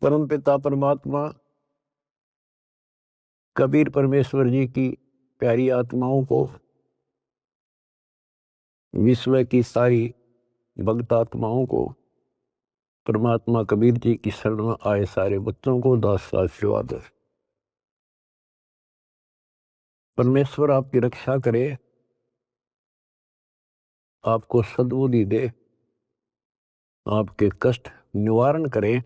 परम पिता परमात्मा कबीर परमेश्वर जी की प्यारी आत्माओं को, विश्व की सारी भक्त आत्माओं को, परमात्मा कबीर जी की शरण में आए सारे बच्चों को दास आशीर्वाद। परमेश्वर आपकी रक्षा करे, आपको सद्बुद्धि दे, आपके कष्ट निवारण करे,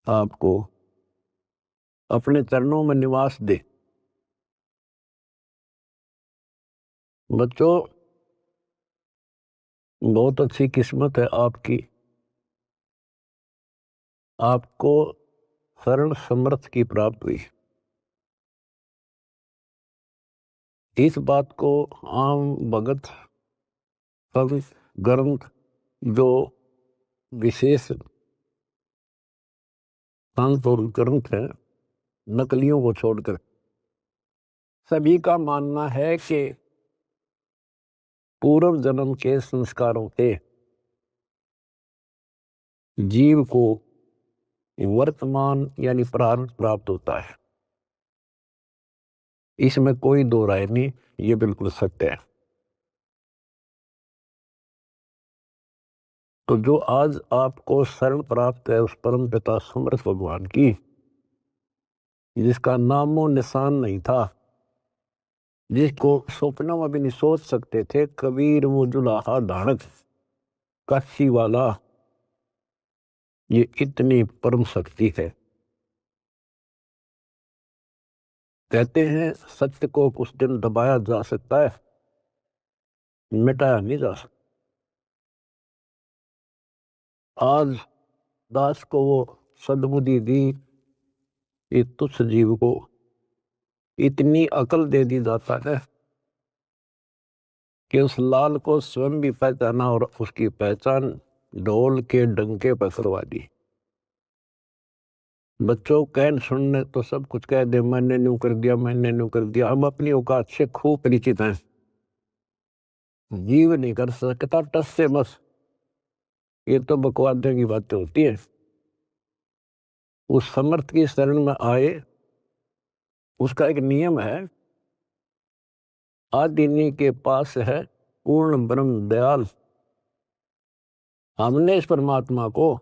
आपको अपने चरणों में निवास दे। बच्चों, बहुत अच्छी किस्मत है आपकी, आपको शरण समर्थ की प्राप्त हुई। इस बात को आम भगत संत ग्रंथ जो विशेष संत और ग्रंथ है, नकलियों को छोड़कर सभी का मानना है कि पूर्व जन्म के संस्कारों से जीव को वर्तमान यानी प्रारब्ध प्राप्त होता है। इसमें कोई दो राय नहीं, ये बिल्कुल सत्य है। तो जो आज आपको शरण प्राप्त है उस परम पिता समर्थ भगवान की, जिसका नामो निशान नहीं था, जिसको सपना में भी नहीं सोच सकते थे, कबीर वो जुलाहा धानक काशी वाला, ये इतनी परम शक्ति है। कहते हैं सत्य को कुछ दिन दबाया जा सकता है, मिटाया नहीं जा सकता। आज दास को वो सद्बुद्धि दी, ये तुच्छ जीव को इतनी अकल दे दी जाता है कि उस लाल को स्वयं भी पहचाना और उसकी पहचान ढोल के डंके पर करवा दी। बच्चों, कहन सुनने तो सब कुछ कह दे, मैंने न्यू कर दिया, मैंने न्यू कर दिया। हम अपनी औकात से खूब परिचित हैं, जीव नहीं कर सकता टस से मस, ये तो बकवादे की बातें होती है। उस समर्थ की शरण में आए, उसका एक नियम है, आदिनी के पास है पूर्ण ब्रह्म दयाल। हमने इस परमात्मा को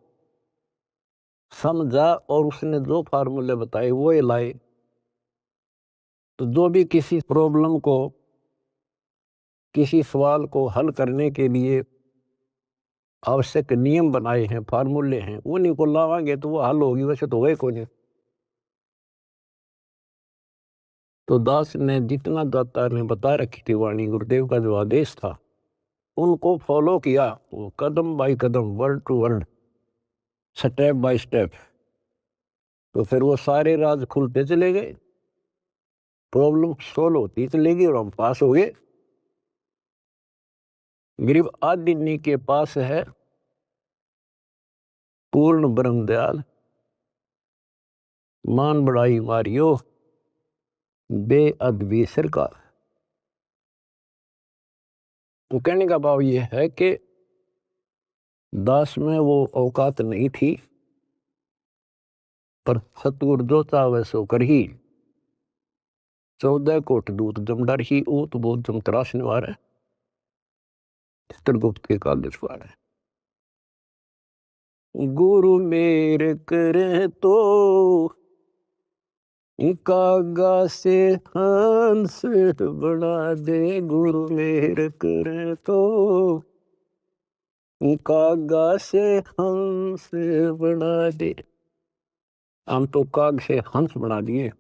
समझा और उसने जो फार्मूले बताए वो ये लाए। तो जो भी किसी प्रॉब्लम को, किसी सवाल को हल करने के लिए आवश्यक नियम बनाए हैं, फार्मूले हैं, उन्हीं को लावांगे तो वो हल होगी, वैसे तो गए को नहीं। तो दास ने जितना दाता ने बता रखी थी वाणी, गुरुदेव का जो आदेश था, उनको फॉलो किया, वो कदम बाय कदम, word to word, step by step. तो फिर वो सारे राज खुलते चले गए, प्रॉब्लम सोल्व होती चली गई और हम पास हो गए। गरीब आदिनी के पास है पूर्ण ब्रह्म दयाल, मान बढ़ाई मारियो बेअदबी सरकार। तो कहने का भाव ये है कि दास में वो औकात नहीं थी, पर सतगुरु जो चाहे सो कर ही। 14 कोट दूत जमडर ही ऊत बोध जम तराश निवार है, चित्रगुप्त के कागज पार है। गुरु मेरे करे तो कागा से हंस बना दे, गुरु मेरे करे तो कागा से हंस बना दे। हम तो काग से हंस बना दिए।